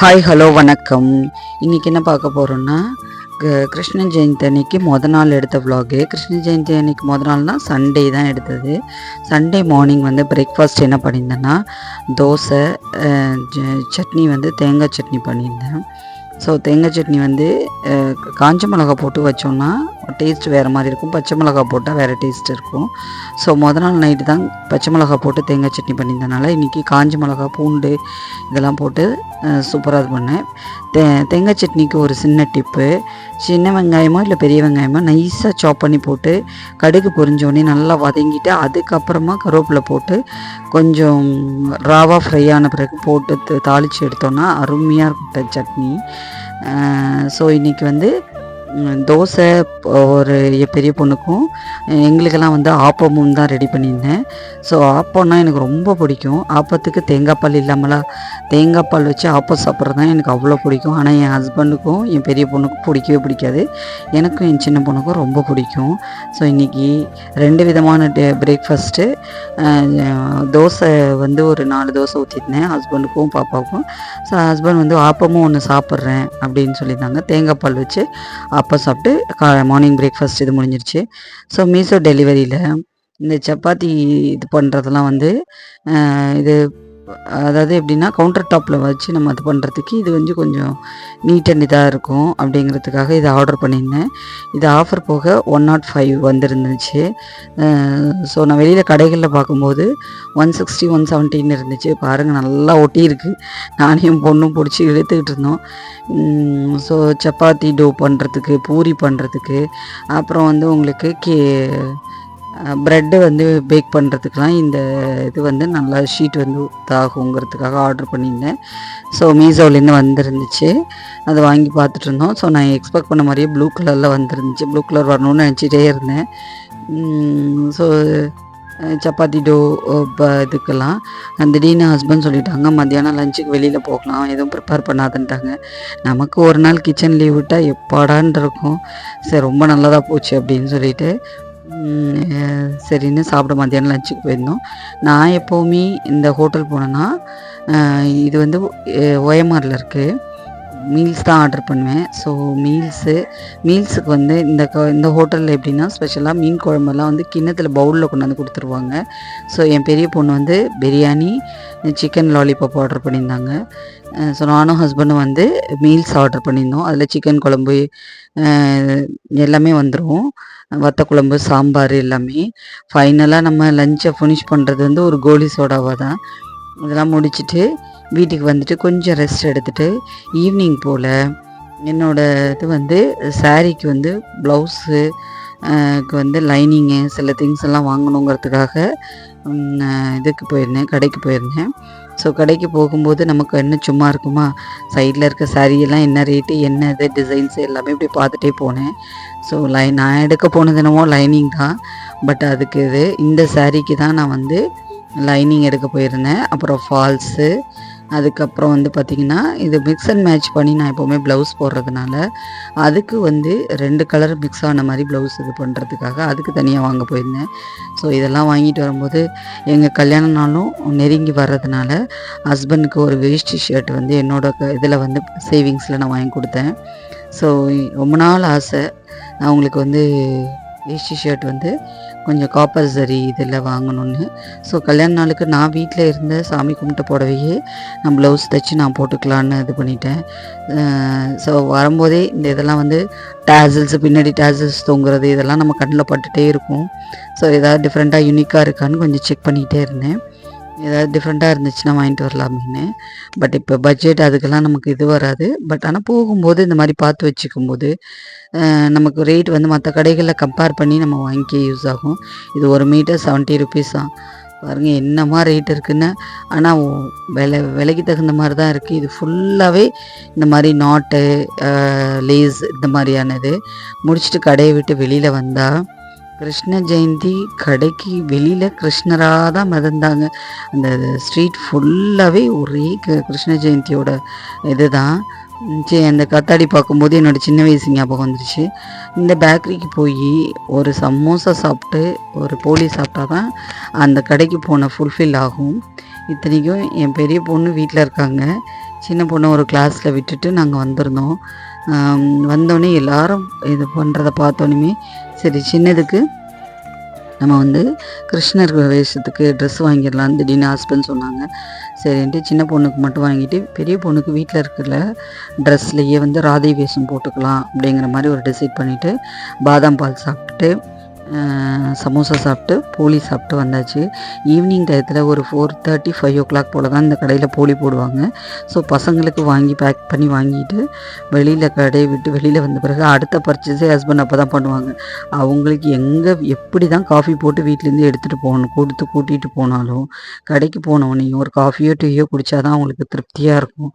Hi hello வணக்கம். இன்றைக்கி என்ன பார்க்க போகிறோன்னா, கிருஷ்ண ஜெயந்தி அன்னைக்கு நாள் எடுத்த விலாகு. கிருஷ்ண ஜெயந்தி அன்னைக்கு நாள்னால் சண்டே தான் எடுத்தது. சண்டே மார்னிங் பிரேக்ஃபாஸ்ட் என்ன பண்ணியிருந்தேன்னா, தோசை, சட்னி தேங்காய் சட்னி பண்ணியிருந்தேன். ஸோ தேங்காய் சட்னி காஞ்ச மிளகா போட்டு வச்சோன்னா டேஸ்ட் வேறு மாதிரி இருக்கும், பச்சை மிளகா போட்டால் வேறு டேஸ்ட் இருக்கும். ஸோ நாள் நைட்டு தான் பச்சை மிளகா போட்டு தேங்காய் சட்னி பண்ணியிருந்தனால இன்றைக்கி காஞ்ச மிளகா, பூண்டு இதெல்லாம் போட்டு சூப்பராக இது பண்ணேன். தேங்காய் சட்னிக்கு ஒரு சின்ன டிப்பு, சின்ன வெங்காயமோ இல்லை பெரிய வெங்காயமோ நைஸாக சாப் பண்ணி போட்டு கடுகு பொரிஞ்சோடனே நல்லா வதங்கிட்டு அதுக்கப்புறமா கருவேப்பிலை போட்டு கொஞ்சம் ராவாக ஃப்ரை ஆன பிறகு போட்டு தாளித்து எடுத்தோன்னா அருமையாக இருக்கும் சட்னி. ஸோ இன்றைக்கி தோசை ஒரு பெரிய பொண்ணுக்கும் எங்களுக்கெல்லாம் ஆப்பமும் தான் ரெடி பண்ணியிருந்தேன். ஸோ ஆப்பம்னா எனக்கு ரொம்ப பிடிக்கும். ஆப்பத்துக்கு தேங்காய் பால் இல்லாமலாம் தேங்காய் பால் வச்சு ஆப்பம் சாப்பிட்றது தான் எனக்கு அவ்வளோ பிடிக்கும். ஆனால் என் ஹஸ்பண்டுக்கும் என் பெரிய பொண்ணுக்கும் பிடிக்கவே பிடிக்காது, எனக்கும் என் சின்ன பொண்ணுக்கும் ரொம்ப பிடிக்கும். ஸோ இன்றைக்கி 2 விதமான பிரேக்ஃபாஸ்ட்டு. தோசை ஒரு 4 தோசை ஊற்றிருந்தேன் ஹஸ்பண்டுக்கும் பாப்பாவுக்கும். ஸோ ஹஸ்பண்ட் ஆப்பமும் ஒன்று சாப்பிட்றேன் அப்படின்னு சொல்லியிருந்தாங்க. தேங்காய் பால் வச்சு அப்போ சாப்பிட்டு மார்னிங் பிரேக்ஃபாஸ்ட் இது முடிஞ்சிருச்சு. ஸோ மீஷோ டெலிவரியில் இந்த சப்பாத்தி இது பண்ணுறதெல்லாம் இது அதாவது எப்படின்னா கவுண்டர் டாப்பில் வச்சு நம்ம அது பண்ணுறதுக்கு இது கொஞ்சம் நீட் அண்ட் இதாக இருக்கும் அப்படிங்கிறதுக்காக இதை ஆர்டர் பண்ணியிருந்தேன். இது ஆஃபர் போக 105 வந்துருந்துச்சு. ஸோ நான் வெளியில் கடைகளில் பார்க்கும்போது 160 170 இருந்துச்சு. பாருங்கள், நல்லா ஒட்டியிருக்கு. நானையும் பொண்ணும் பிடிச்சி இழுத்துக்கிட்டு இருந்தோம். ஸோ சப்பாத்தி டோ பண்ணுறதுக்கு, பூரி பண்ணுறதுக்கு, அப்புறம் உங்களுக்கு ப்ரெட்டு பேக் பண்ணுறதுக்கெலாம் இந்த இது நல்லா ஷீட் இதாகுங்கிறதுக்காக ஆர்டர் பண்ணியிருந்தேன். ஸோ மீஷோலேருந்து வந்துருந்துச்சு. அதை வாங்கி பார்த்துட்டு இருந்தோம். ஸோ நான் எக்ஸ்பெக்ட் பண்ண மாதிரியே ப்ளூ கலரில் வந்துருந்துச்சு. ப்ளூ கலர் வரணும்னு நினச்சிட்டே இருந்தேன். ஸோ சப்பாத்தி டோ இதுக்கெல்லாம் திடீர்னு ஹஸ்பண்ட் சொல்லிட்டாங்க, மத்தியானம் லஞ்சுக்கு வெளியில் போகலாம், எதுவும் ப்ரிப்பேர் பண்ணாதுன்ட்டாங்க. நமக்கு ஒரு நாள் கிச்சன் லீவ் விட்டால் எப்பாடான் இருக்கும். சரி, ரொம்ப நல்லதாக போச்சு அப்படின்னு சொல்லிட்டு சரின்னு சாப்பிட மத்தியானம் லஞ்சுக்கு போயிருந்தோம். நான் எப்போவுமே இந்த ஹோட்டல் போனேன்னா இது ஓஎம்ஆரில் இருக்குது, மீல்ஸ் தான் ஆர்டர் பண்ணுவேன். ஸோ மீல்ஸுக்கு இந்த ஹோட்டலில் எப்படின்னா ஸ்பெஷலாக மீன் குழம்பெல்லாம் கிண்ணத்தில் பவுலில் கொண்டு வந்து கொடுத்துருவாங்க. ஸோ என் பெரிய பொண்ணு பிரியாணி, சிக்கன் லாலிபாப் ஆர்டர் பண்ணியிருந்தாங்க. ஸோ நானும் ஹஸ்பண்டும் மீல்ஸ் ஆர்டர் பண்ணியிருந்தோம். அதில் சிக்கன் குழம்பு எல்லாமே வந்துடும், வத்த குழம்பு, சாம்பார் எல்லாமே. ஃபைனலாக நம்ம லஞ்சை ஃபினிஷ் பண்ணுறது ஒரு கோலி சோடாவாக தான். இதெல்லாம் முடிச்சுட்டு வீட்டுக்கு கொஞ்சம் ரெஸ்ட் எடுத்துகிட்டு ஈவினிங் போல் என்னோடய இது சாரீக்கு ப்ளவுஸு லைனிங்கு சில திங்ஸ் எல்லாம் வாங்கணுங்கிறதுக்காக இதுக்கு போயிருந்தேன், கடைக்கு போயிருந்தேன். ஸோ கடைக்கு போகும்போது நமக்கு என்ன சும்மா இருக்குமா, சைடில் இருக்க சாரியெல்லாம் என்ன ரேட்டு, என்ன இது டிசைன்ஸ் எல்லாமே இப்படி பார்த்துட்டே போனேன். ஸோ நான் எடுக்க போனது என்னமோ லைனிங் தான். பட் அதுக்கு இந்த சாரீக்கு தான் நான் லைனிங் எடுக்க போயிருந்தேன். அப்புறம் ஃபால்ஸு, அதுக்கப்புறம் பார்த்திங்கன்னா இது மிக்ஸ் அண்ட் மேட்ச் பண்ணி நான் எப்போவுமே ப்ளவுஸ் போடுறதுனால அதுக்கு 2 கலர் மிக்ஸ் ஆன மாதிரி ப்ளவுஸ் இது பண்ணுறதுக்காக அதுக்கு தனியாக வாங்க போயிருந்தேன். ஸோ இதெல்லாம் வாங்கிட்டு வரும்போது எங்கள் கல்யாண நாளும் நெருங்கி வர்றதுனால ஹஸ்பண்டுக்கு ஒரு வேஷ்டி ஷர்ட் என்னோட இதில் சேவிங்ஸில் நான் வாங்கி கொடுத்தேன். ஸோ ரொம்ப நாள் ஆசை அவங்களுக்கு வேஷ்டி ஷர்ட் கொஞ்சம் காப்பர் சரி இதில் வாங்கணுன்னு. ஸோ கல்யாண நாளுக்கு நான் வீட்டில் இருந்த சாமி கும்பிட்ட புடவையே நான் ப்ளவுஸ் தைச்சி நான் போட்டுக்கலான்னு இது பண்ணிட்டேன். ஸோ வரும்போதே இந்த இதெல்லாம் டேசல்ஸு, பின்னாடி டேசல்ஸ் தொங்குறது இதெல்லாம் நம்ம கண்ணில் பட்டுகிட்டே இருக்கும். ஸோ ஏதாவது டிஃப்ரெண்ட்டாக யூனிக்காக இருக்கான்னு கொஞ்சம் செக் பண்ணிகிட்டே இருந்தேன். ஏதாவது டிஃப்ரெண்ட்டாக இருந்துச்சுன்னா வாங்கிட்டு வரலாம்னு. பட் இப்போ பட்ஜெட் அதுக்கெல்லாம் நமக்கு இது வராது. பட் ஆனால் போகும்போது இந்த மாதிரி பார்த்து வச்சுக்கும்போது நமக்கு ரேட் மற்ற கடைகளில் கம்பேர் பண்ணி நம்ம வாங்கிக்க யூஸ் ஆகும். இது 1 மீட்டர் 70 ருபீஸ் தான். பாருங்கள் என்னமா ரேட் இருக்குன்னு. ஆனால் விலைக்கு தகுந்த மாதிரி தான் இருக்குது. இது ஃபுல்லாகவே இந்த மாதிரி நாட்டு, லேஸ் இந்த மாதிரியானது. முடிச்சுட்டு கடையை விட்டு வெளியில் வந்தால் கிருஷ்ண ஜெயந்தி கடைக்கு வெளியில் கிருஷ்ணராக தான் மிதந்தாங்க. அந்த ஸ்ட்ரீட் ஃபுல்லாகவே ஒரே கிருஷ்ண ஜெயந்தியோட இது தான். அந்த கத்தாடி பார்க்கும்போது என்னோடய சின்ன வயசு ஞாபகம் வந்துருச்சு. இந்த பேக்கரிக்கு போய் ஒரு சமோசா சாப்பிட்டு ஒரு போலி சாப்பிட்டா தான் அந்த கடைக்கு போன ஃபுல்ஃபில் ஆகும். இத்தனைக்கும் என் பெரிய பொண்ணு வீட்டில் இருக்காங்க, சின்ன பொண்ணை ஒரு கிளாஸில் விட்டுட்டு நாங்கள் வந்திருந்தோம். வந்தோடனே எல்லோரும் இது பண்ணுறத பார்த்தோன்னே சரி சின்னதுக்கு நம்ம வந்து கிருஷ்ணர் வேஷத்துக்கு ட்ரெஸ் வாங்கிடலான்னு திடீர்னு ஹஸ்பண்ட் சொன்னாங்க. சரின்ட்டு சின்ன பொண்ணுக்கு மட்டும் வாங்கிட்டு பெரிய பொண்ணுக்கு வீட்டில் இருக்கிற ட்ரெஸ்லேயே வந்து ராதை வேஷம் போட்டுக்கலாம் அப்படிங்கிற மாதிரி ஒரு டிசைட் பண்ணிவிட்டு பாதாம் பால் சாப்பிட்டுட்டு சமோசா சாப்பிட்டு போலி சாப்பிட்டு வந்தாச்சு. ஈவினிங் டயத்தில் ஒரு 4:30 5 o'clock போல் தான் இந்த கடையில் போலி போடுவாங்க. ஸோ பசங்களுக்கு வாங்கி பேக் பண்ணி வாங்கிட்டு வெளியில் கடையை விட்டு வெளியில் வந்த பிறகு அடுத்த பர்ச்சேஸே ஹஸ்பண்ட் அப்போ தான் பண்ணுவாங்க. அவங்களுக்கு எப்படி தான் காஃபி போட்டு வீட்டிலேருந்து எடுத்துகிட்டு போகணும் கூட்டிகிட்டு போனாலும் கடைக்கு போனவனையும் ஒரு காஃபியோ டீயோ குடித்தா தான் அவங்களுக்கு திருப்தியாக இருக்கும்.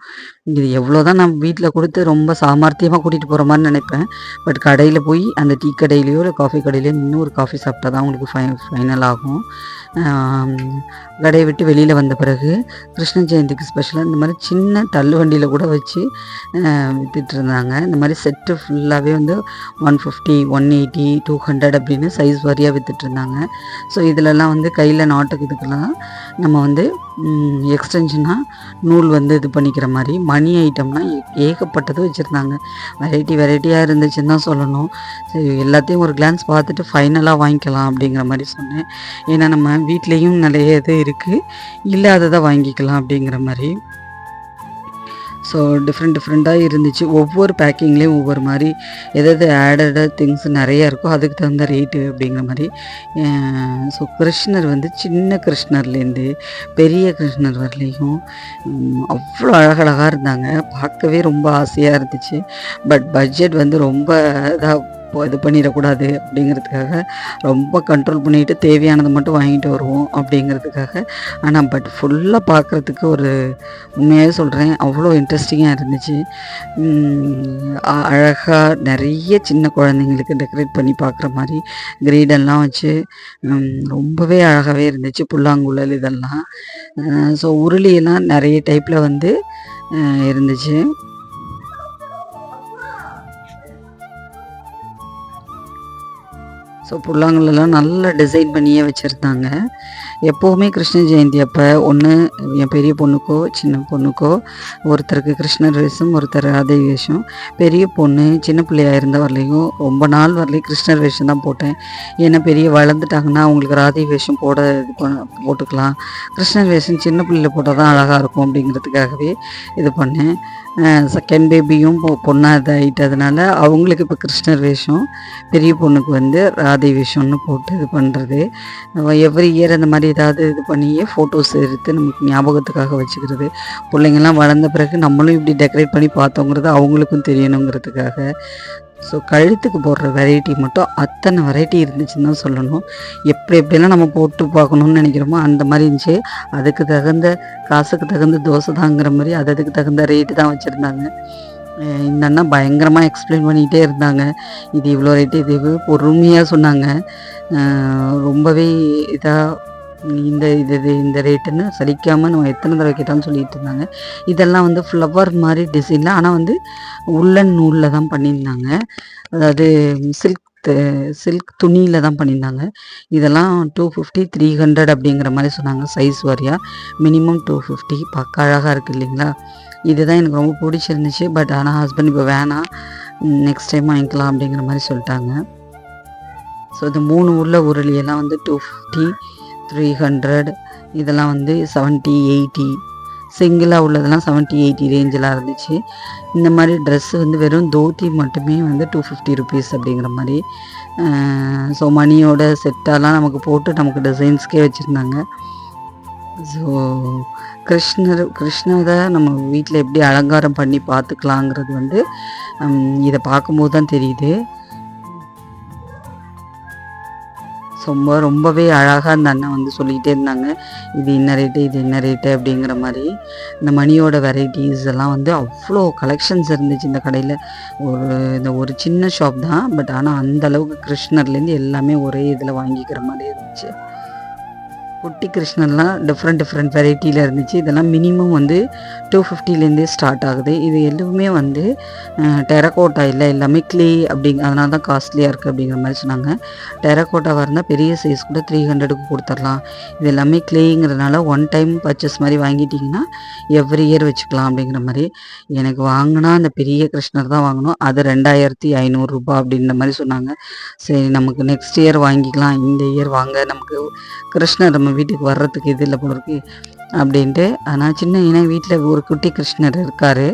இது எவ்வளோ தான் நம்ம வீட்டில் கொடுத்து ரொம்ப சாமர்த்தியமாக கூட்டிகிட்டு போகிற மாதிரி நினைப்பேன். பட் கடையில் போய் அந்த டீ கடையிலையோ இல்லை காஃபி கடையிலையோ இன்னும் ஒரு காஃபி சாப்பிட்டா தான் உங்களுக்கு ஃபைனல் ஆகும். கடையை விட்டு வெளியில் வந்த பிறகு கிருஷ்ண ஜெயந்திக்கு ஸ்பெஷலாக இந்த மாதிரி சின்ன தள்ளு வண்டியில் கூட வச்சு விற்றுட்டு இருந்தாங்க. இந்த மாதிரி செட்டு ஃபுல்லாகவே வந்து 150 180 200 அப்படின்னு சைஸ் வாரியாக விற்றுட்ருந்தாங்க. ஸோ இதிலெல்லாம் வந்து கையில் நாட்டுக்கு இதுக்கெல்லாம் நம்ம வந்து எக்ஸ்டென்ஷனாக நூல் வந்து இது பண்ணிக்கிற மாதிரி மணி ஐட்டம்லாம் ஏகப்பட்டது வச்சுருந்தாங்க. வெரைட்டியாக இருந்துச்சுன்னு தான் சொல்லணும். சரி எல்லாத்தையும் ஒரு கிளான்ஸ் பார்த்துட்டு ஃபைனலாக வாங்கிக்கலாம் அப்படிங்கிற மாதிரி சொன்னேன். ஏன்னா நம்ம வீட்லேயும் நிறைய இது இருக்குது, இல்லாததை வாங்கிக்கலாம் அப்படிங்கிற மாதிரி. ஸோ டிஃப்ரெண்ட்டாக இருந்துச்சு. ஒவ்வொரு பேக்கிங்லேயும் ஒவ்வொரு மாதிரி எதாவது ஆடட் திங்ஸ் நிறையா இருக்கோ அதுக்கு தகுந்த ரேட்டு அப்படிங்கிற மாதிரி. ஸோ கிருஷ்ணர் வந்து சின்ன கிருஷ்ணர்லேருந்து பெரிய கிருஷ்ணர் வரலையும் அவ்வளோ அழகழகாக இருந்தாங்க. பார்க்கவே ரொம்ப ஆசையாக இருந்துச்சு. பட் பட்ஜெட் வந்து ரொம்ப இதாக இது பண்ணிடக்கூடாது அப்படிங்கிறதுக்காக ரொம்ப கண்ட்ரோல் பண்ணிவிட்டு தேவையானதை மட்டும் வாங்கிட்டு வருவோம் அப்படிங்கிறதுக்காக. ஆனால் பட் ஃபுல்லாக பார்க்குறதுக்கு ஒரு உண்மையாக சொல்கிறேன் அவ்வளோ இன்ட்ரெஸ்டிங்காக இருந்துச்சு. அழகாக நிறைய சின்ன குழந்தைங்களுக்கு டெக்கரேட் பண்ணி பார்க்குற மாதிரி கிரீடெல்லாம் வச்சு ரொம்பவே அழகாகவே இருந்துச்சு. புல்லாங்குழல் இதெல்லாம். ஸோ உருளியெல்லாம் நிறைய டைப்பில் வந்து இருந்துச்சு. ஸோ புல்லாங்குழலாம் நல்லா டிசைன் பண்ணியே வச்சுருந்தாங்க. எப்போவுமே கிருஷ்ண ஜெயந்தி அப்போ ஒன்று என் பெரிய பொண்ணுக்கோ சின்ன பொண்ணுக்கோ ஒருத்தருக்கு கிருஷ்ணர் வேஷம் ஒருத்தர் ராதை வேஷம். பெரிய பொண்ணு சின்ன பிள்ளையாக இருந்த வரலையும் ரொம்ப நாள் வரலையும் கிருஷ்ணர் வேஷம் தான் போட்டேன். ஏன்னா பெரிய வளர்ந்துட்டாங்கன்னா அவங்களுக்கு ராதை வேஷம் போட்டுக்கலாம். கிருஷ்ணர் வேஷம் சின்ன பிள்ளையில் போட்டால் தான் அழகாக இருக்கும் அப்படிங்கிறதுக்காகவே இது பண்ணேன். செகண்ட் பேபியும் பொண்ணாக இதாகிட்டதுனால அவங்களுக்கு இப்போ கிருஷ்ணர் வேஷம், பெரிய பொண்ணுக்கு வந்து ராதை வேஷம்னு போட்டு இது பண்ணுறது. எவ்ரி இயர் அந்த மாதிரி ஏதாவது இது பண்ணியே ஃபோட்டோஸ் எடுத்து நமக்கு ஞாபகத்துக்காக வச்சுக்கிறது. பிள்ளைங்கள்லாம் வளர்ந்த பிறகு நம்மளும் இப்படி டெக்கரேட் பண்ணி பார்த்தோங்கிறது அவங்களுக்கும் தெரியணுங்கிறதுக்காக. ஸோ கழுத்துக்கு போடுற வெரைட்டி மட்டும் அத்தனை வெரைட்டி இருந்துச்சுன்னு தான் சொல்லணும். எப்படியெல்லாம் நம்ம போட்டு பார்க்கணுன்னு நினைக்கிறோமோ அந்த மாதிரி இருந்துச்சு. அதுக்கு தகுந்த காசுக்கு தகுந்த தோசை தாங்கிற மாதிரி அதுக்கு தகுந்த ரேட்டு தான் வச்சுருந்தாங்க. இந்த அண்ணா பயங்கரமாக எக்ஸ்பிளைன் பண்ணிகிட்டே இருந்தாங்க. இது இவ்வளோ ரேட்டு, இது பொறுமையாக சொன்னாங்க. ரொம்பவே இதாக இந்த ரேட்டுன்னு சலிக்காமல் நம்ம எத்தனை தடவை கேட்டாலும் சொல்லிகிட்டு இருந்தாங்க. இதெல்லாம் வந்து ஃப்ளவர் மாதிரி டிசைனில், ஆனால் வந்து உள்ளன் நூலில் தான் பண்ணியிருந்தாங்க. அதாவது சில்க் துணியில் தான் பண்ணியிருந்தாங்க. இதெல்லாம் 250 300 அப்படிங்கிற மாதிரி சொன்னாங்க. சைஸ் வாரியாக மினிமம் 250. பார்க்க அழகாக இருக்குது இல்லைங்களா? இதுதான் எனக்கு ரொம்ப பிடிச்சிருந்துச்சு. பட் ஆனால் ஹஸ்பண்ட் இப்போ வேணாம், நெக்ஸ்ட் டைம் வாங்கிக்கலாம் அப்படிங்கிற மாதிரி சொல்லிட்டாங்க. ஸோ இந்த 3 உள்ள உருளியெல்லாம் வந்து 250 300, இதெல்லாம் வந்து 70 80, சிங்கிளாக உள்ளதெல்லாம் 70 80 ரேஞ்செலாம் இருந்துச்சு. இந்த மாதிரி ட்ரெஸ்ஸு வந்து வெறும் தோத்தி மட்டுமே வந்து 250 rupees அப்படிங்கிற மாதிரி. ஸோ மணியோட செட்டாலாம் நமக்கு போட்டு நமக்கு டிசைன்ஸ்க்கே வச்சுருந்தாங்க. ஸோ கிருஷ்ணரை நம்ம வீட்டில் எப்படி அலங்காரம் பண்ணி பார்த்துக்கலாங்கிறது வந்து இதை பார்க்கும்போது தான் தெரியுது. ரொம்பவே அழகாக அந்த அண்ணன் வந்து சொல்லிக்கிட்டே இருந்தாங்க, இது என்ன ரேட்டு இது என்ன ரேட்டு அப்படிங்கிற மாதிரி. இந்த மணியோட வெரைட்டிஸ் எல்லாம் வந்து அவ்வளோ கலெக்ஷன்ஸ் இருந்துச்சு இந்த கடையில். இந்த ஒரு சின்ன ஷாப் தான், பட் ஆனால் அந்த அளவுக்கு கிருஷ்ணர்லேருந்து எல்லாமே ஒரே இதில் வாங்கிக்கிற மாதிரி இருந்துச்சு. குட்டி கிருஷ்ணர்லாம் டிஃப்ரெண்ட் வெரைட்டியில் இருந்துச்சு. இதெல்லாம் மினிமம் வந்து 250லேருந்தே ஸ்டார்ட் ஆகுது. இது எதுவுமே வந்து டெரக்கோட்டா இல்லை, எல்லாமே க்ளே அதனால தான் காஸ்ட்லியாக இருக்குது அப்படிங்கிற மாதிரி சொன்னாங்க. டெரக்கோட்டாவாக இருந்தால் பெரிய சைஸ் கூட 300க்கு கொடுத்துடலாம். இது எல்லாமே க்ளேங்கிறதுனால ஒன் டைம் பர்ச்சேஸ் மாதிரி வாங்கிட்டிங்கன்னா எவ்ரி இயர் வச்சுக்கலாம் அப்படிங்கிற மாதிரி. எனக்கு வாங்கினா அந்த பெரிய கிருஷ்ணர் தான் வாங்கணும். அது 2500 அப்படின்ற மாதிரி சொன்னாங்க. சரி, நமக்கு நெக்ஸ்ட் இயர் வாங்கிக்கலாம், இந்த இயர் வாங்க நமக்கு கிருஷ்ணர் நம்ம வீட்டுக்கு வர்றதுக்கு இது இல்லை போல இருக்கு அப்படின்ட்டு. ஆனால் ஏன்னா வீட்டில் ஒரு குட்டி கிருஷ்ணர் இருக்கார்.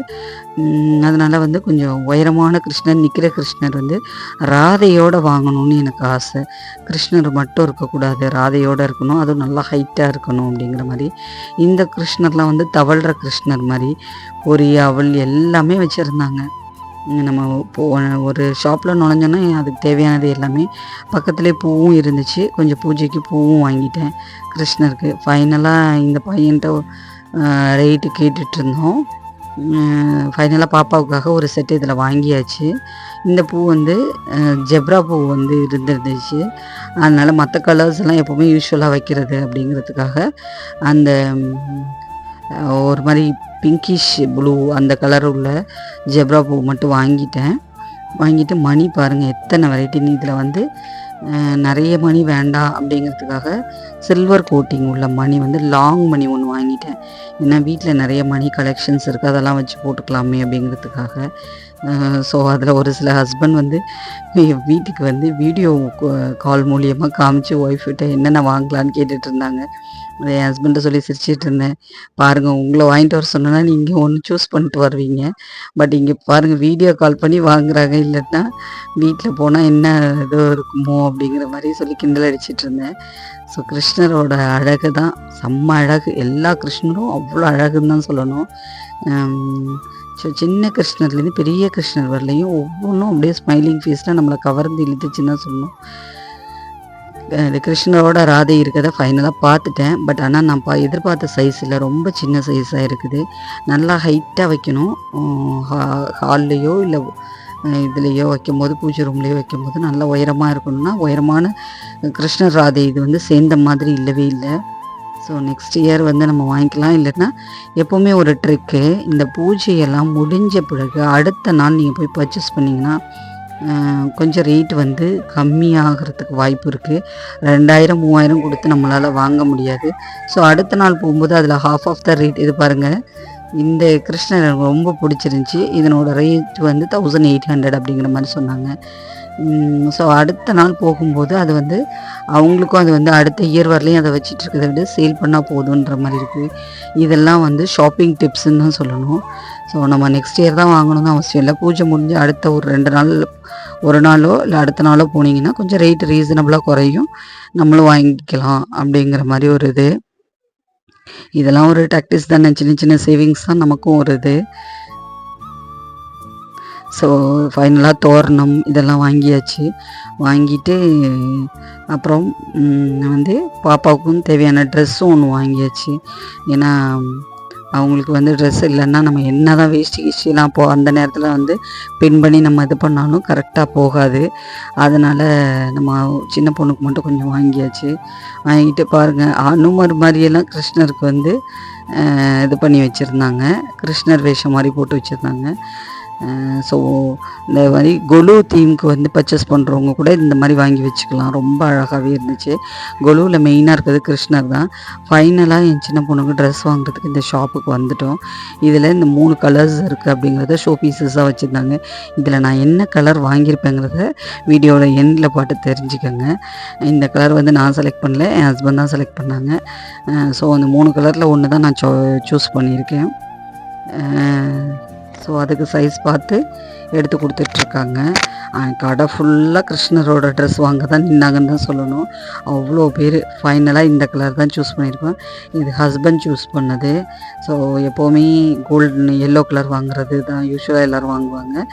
அதனால் வந்து கொஞ்சம் உயரமான கிருஷ்ணர், நிற்கிற கிருஷ்ணர் வந்து ராதையோடு வாங்கணும்னு எனக்கு ஆசை. கிருஷ்ணர் மட்டும் இருக்கக்கூடாது, ராதையோடு இருக்கணும், அதுவும் நல்லா ஹைட்டாக இருக்கணும் அப்படிங்கிற மாதிரி. இந்த கிருஷ்ணர்லாம் வந்து தவழ்கிற கிருஷ்ணர் மாதிரி பொரி அவள் எல்லாமே வச்சுருந்தாங்க. நம்ம ஒரு ஷாப்பில் நுழைஞ்சோன்னா அதுக்கு தேவையானது எல்லாமே பக்கத்துலேயே பூவும் இருந்துச்சு. கொஞ்சம் பூஜைக்கு பூவும் வாங்கிட்டேன் கிருஷ்ணருக்கு. ஃபைனலாக இந்த பையன்கிட்ட ரேட்டு கேட்டுட்ருந்தோம். ஃபைனலாக பாப்பாவுக்காக ஒரு செட்டு இதில் வாங்கியாச்சு. இந்த பூ வந்து ஜெப்ரா பூ வந்து இருந்துருந்துச்சு. அதனால் மற்ற கலர்ஸ் எல்லாம் எப்போவுமே யூஸ்வலாக வைக்கிறது அப்படிங்கிறதுக்காக அந்த ஒரு மாதிரி பிங்கிஷ் ப்ளூ அந்த கலர் உள்ள ஜெப்ரா பூ மட்டும் வாங்கிட்டு மணி பாருங்கள் எத்தனை வெரைட்டின்னு. இதில் வந்து நிறைய மணி வேண்டாம் அப்படிங்கிறதுக்காக சில்வர் கோட்டிங் உள்ள மணி வந்து லாங் மணி ஒன்று வாங்கிட்டேன். ஏன்னா வீட்டில் நிறைய மணி கலெக்ஷன்ஸ் இருக்குது, அதெல்லாம் வச்சு போட்டுக்கலாமே அப்படிங்கிறதுக்காக. ஸோ அதில் ஒரு சில ஹஸ்பண்ட் வந்து வீட்டுக்கு வந்து வீடியோ கால் மூலியமாக காமிச்சு ஒய்ஃப்கிட்ட என்னென்ன வாங்கலான்னு கேட்டுட்டு இருந்தாங்க. என் ஹஸ்பண்டை சொல்லி சிரிச்சிட்டு இருந்தேன். பாருங்கள், உங்களை வாங்கிட்டு வர சொன்னோன்னா நீங்கள் ஒன்று சூஸ் பண்ணிட்டு வருவீங்க, பட் இங்கே பாருங்கள் வீடியோ கால் பண்ணி வாங்குறாங்க, இல்லைன்னா வீட்டில் போனால் என்ன இது இருக்குமோ அப்படிங்கிற மாதிரி சொல்லி கிண்டல் அடிச்சிட்டு இருந்தேன். ஸோ கிருஷ்ணரோட அழகு தான் செம்ம அழகு. எல்லா கிருஷ்ணரும் அவ்வளோ அழகுன்னு தான் சொல்லணும். ஸோ சின்ன கிருஷ்ணர்லேருந்து பெரிய கிருஷ்ணர் வரலையும் ஒவ்வொன்றும் அப்படியே ஸ்மைலிங் ஃபேஸில் நம்மளை கவர்ந்து இழுத்துச்சுன்னு தான் சொல்லணும். இந்த கிருஷ்ணரோட ராதை இருக்கிறத ஃபைனலாக பார்த்துட்டேன். பட் ஆனால் நான் எதிர்பார்த்த சைஸில் ரொம்ப சின்ன சைஸாக இருக்குது. நல்லா ஹைட்டாக வைக்கணும். ஹால்லையோ இல்லை இதுலேயோ வைக்கும்போது, பூஜை ரூம்லேயோ வைக்கும்போது நல்லா உயரமாக இருக்கணும்னா உயரமான கிருஷ்ணர் ராதை இது வந்து சேர்ந்த மாதிரி இல்லவே இல்லை. ஸோ நெக்ஸ்ட் இயர் வந்து நம்ம வாங்கிக்கலாம். இல்லைன்னா எப்போவுமே ஒரு ட்ரிக்கு, இந்த பூஜையெல்லாம் முடிஞ்ச பிறகு அடுத்த நாள் நீங்கள் போய் பர்ச்சேஸ் பண்ணிங்கன்னா கொஞ்சம் ரேட் வந்து கம்மியாகிறதுக்கு வாய்ப்பு இருக்குது. 2000 3000 கொடுத்து நம்மளால் வாங்க முடியாது. ஸோ அடுத்த நாள் போகும்போது அதில் ஹாஃப் ஆஃப் த ரேட். இது பாருங்கள், இந்த கிருஷ்ணர் எனக்கு ரொம்ப பிடிச்சிருந்துச்சி. இதனோட ரேட் வந்து 1800 அப்படிங்கிற மாதிரி சொன்னாங்க. ஸோ அடுத்த நாள் போகும்போது அது வந்து அவங்களுக்கும் அது வந்து அடுத்த இயர் வரலையும் அதை வச்சிட்டு இருக்கிறத விட சேல் பண்ணால் போதுன்ற மாதிரி இருக்குது. இதெல்லாம் வந்து ஷாப்பிங் டிப்ஸுன்னு தான் சொல்லணும். ஸோ நம்ம நெக்ஸ்ட் இயர் தான் வாங்கணும்னு அவசியம் இல்லை. பூஜை முடிஞ்சு அடுத்த ஒரு 2 நாள், ஒரு நாளோ இல்லை அடுத்த நாளோ போனீங்கன்னா கொஞ்சம் ரேட் ரீசனபிளாக குறையும், நம்மளும் வாங்கிக்கலாம் அப்படிங்கிற மாதிரி ஒரு இது. இதெல்லாம் ஒரு டாக்டிஸ் தானே, சின்ன சின்ன சேவிங்ஸ் தான் நமக்கும் ஒரு இது. ஸோ ஃபைனலாக தோரணம் இதெல்லாம் வாங்கிட்டு அப்புறம் வந்து பாப்பாவுக்கும் தேவையான ட்ரெஸ்ஸும் ஒன்று வாங்கியாச்சு. ஏன்னா அவங்களுக்கு வந்து ட்ரெஸ் இல்லைன்னா நம்ம என்ன தான் வேஷ்டிலாம் அந்த நேரத்தில் வந்து பின் பண்ணி நம்ம இது பண்ணாலும் கரெக்டாக போகாது. அதனால் நம்ம சின்ன பொண்ணுக்கு மட்டும் கொஞ்சம் வாங்கிட்டு பாருங்கள், அனுமர் மாதிரியெல்லாம் கிருஷ்ணருக்கு வந்து இது பண்ணி வச்சுருந்தாங்க. கிருஷ்ணர் வேஷம் மாதிரி போட்டு வச்சுருந்தாங்க. ஸோ இந்த மாதிரி கொலு தீமுக்கு வந்து பர்ச்சேஸ் பண்ணுறவங்க கூட இந்த மாதிரி வாங்கி வச்சுக்கலாம். ரொம்ப அழகாகவே இருந்துச்சு. கொலுவில் மெயினாக இருக்கிறது கிருஷ்ணர் தான். ஃபைனலாக என் சின்ன பொண்ணுக்கு ட்ரெஸ் வாங்குறதுக்கு இந்த ஷாப்புக்கு வந்துட்டோம். இதில் இந்த 3 கலர்ஸ் இருக்குது அப்படிங்கிறத ஷோ பீசஸாக வச்சுருந்தாங்க. இதில் நான் என்ன கலர் வாங்கியிருப்பேங்கிறத வீடியோட எண்டில் பார்த்து தெரிஞ்சுக்கோங்க. இந்த கலர் வந்து நான் செலக்ட் பண்ணல, என் ஹஸ்பண்ட் தான் செலக்ட் பண்ணாங்க. ஸோ அந்த 3 கலரில் ஒன்று தான் நான் சூஸ் பண்ணியிருக்கேன். ஸோ அதுக்கு சைஸ் பார்த்து எடுத்து கொடுத்துட்ருக்காங்க. கடை ஃபுல்லாக கிருஷ்ணரோட ட்ரெஸ் வாங்க தான் நின்னாங்கன்னு தான் சொல்லணும். அவ்வளோ பேர். ஃபைனலாக இந்த கலர் தான் சூஸ் பண்ணியிருக்கோம். இது ஹஸ்பண்ட் சூஸ் பண்ணது. ஸோ எப்போவுமே கோல்டன் எல்லோ கலர் வாங்குறது தான் யூஸ்வலாக எல்லோரும் வாங்குவாங்க.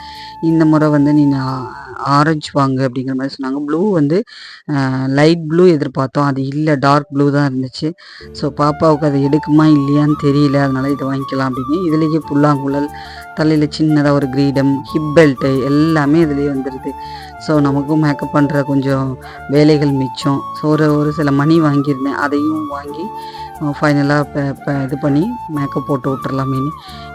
இந்த முறை வந்து ஆரஞ்சு வாங்கு அப்படிங்கிற மாதிரி சொன்னாங்க. ப்ளூ வந்து லைட் ப்ளூ எதிர்பார்த்தோம், அது இல்லை, டார்க் ப்ளூ தான் இருந்துச்சு. ஸோ பாப்பாவுக்கு அது எடுக்குமா இல்லையான்னு தெரியல, அதனால் இதை வாங்கிக்கலாம் அப்படின்னு. இதுலேயே புல்லாங்குழல், தலையில் சின்னதாக ஒரு கிரீடம், ஹிப் பெல்ட்டு எல்லாமே இதுலேயே வந்துடுது. ஸோ நமக்கும் மேக்கப் பண்ணுற கொஞ்சம் வேலைகள் மிச்சம். ஸோ ஒரு சில மணி வாங்கியிருந்தேன், அதையும் வாங்கி ஃபைனலாக இது பண்ணி மேக்கப் போட்டு விட்டுறலாமேன்னு.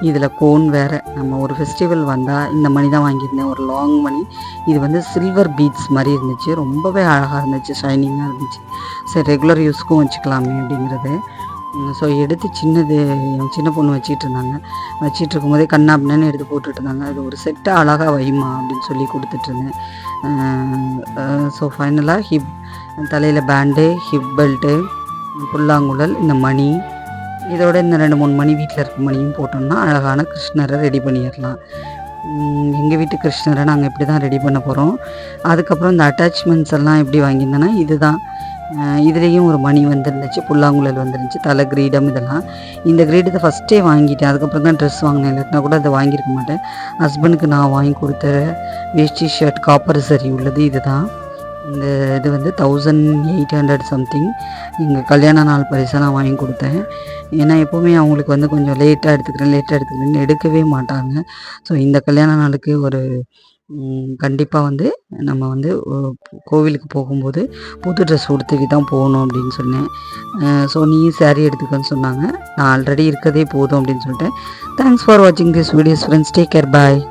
இதில் கோன் வேறு, நம்ம ஒரு ஃபெஸ்டிவல் வந்தால் இந்த மணி தான் வாங்கியிருந்தேன், ஒரு லாங் மணி. இது வந்து சில்வர் பீட்ஸ் மாதிரி இருந்துச்சு, ரொம்பவே அழகாக இருந்துச்சு, ஷைனிங்காக இருந்துச்சு. சரி ரெகுலர் யூஸ்க்கும் வச்சுக்கலாமே அப்படிங்கிறது. ஸோ எடுத்து என் சின்ன பொண்ணு வச்சிட்டு இருந்தாங்க. வச்சிட்டு இருக்கும்போதே கண்ணாபின்னு எடுத்து போட்டுட்டு இருந்தாங்க. அது ஒரு செட்டை அழகாக வைமா அப்படின்னு சொல்லி கொடுத்துட்ருந்தேன். ஸோ ஃபைனலாக தலையில் பேண்டு, ஹிப் பெல்ட்டு, புல்லாங்குழல், இந்த மணி, இதோட இந்த 2-3 மணி வீட்டில் இருக்க மணியும் போட்டோம்னா அழகான கிருஷ்ணரை ரெடி பண்ணிடலாம். எங்கள் வீட்டு கிருஷ்ணரை நாங்கள் இப்படி தான் ரெடி பண்ண போகிறோம். அதுக்கப்புறம் இந்த அட்டாச்மெண்ட்ஸ் எல்லாம் எப்படி வாங்கியிருந்தேன்னா இதுதான். இதுலேயும் ஒரு மணி வந்துருந்துச்சு, புல்லாங்குழல் வந்துருந்துச்சு, தலை கிரீடம் இதெல்லாம். இந்த கிரீடத்தை ஃபஸ்ட்டே வாங்கிட்டேன், அதுக்கப்புறம் தான் ட்ரெஸ் வாங்கினேன், இல்லாட்டினா கூட அதை வாங்கியிருக்க மாட்டேன். ஹஸ்பண்டுக்கு நான் வாங்கி கொடுத்த வேஷ்டி ஷர்ட் காப்பர் சரி உள்ளது இது தான். இது வந்து 1800 சம்திங். எங்கள் கல்யாண நாள் பரிசாக நான் வாங்கி கொடுத்தேன். ஏன்னா எப்போவுமே அவங்களுக்கு வந்து கொஞ்சம் லேட்டாக எடுத்துக்கிறேன்னு எடுக்கவே மாட்டாங்க. ஸோ இந்த கல்யாண நாளுக்கு ஒரு கண்டிப்பாக வந்து நம்ம வந்து கோவிலுக்கு போகும்போது புது ட்ரெஸ் உடுத்திட்டு தான் போகணும் அப்படின்னு சொன்னேன். ஸோ நீ சாரீ எடுத்துக்கன்னு சொன்னாங்க. நான் ஆல்ரெடி இருக்கதே போதும் அப்படின்னு சொல்லிட்டேன். தேங்க்ஸ் ஃபார் வாட்சிங் this videos friends. Take care, bye.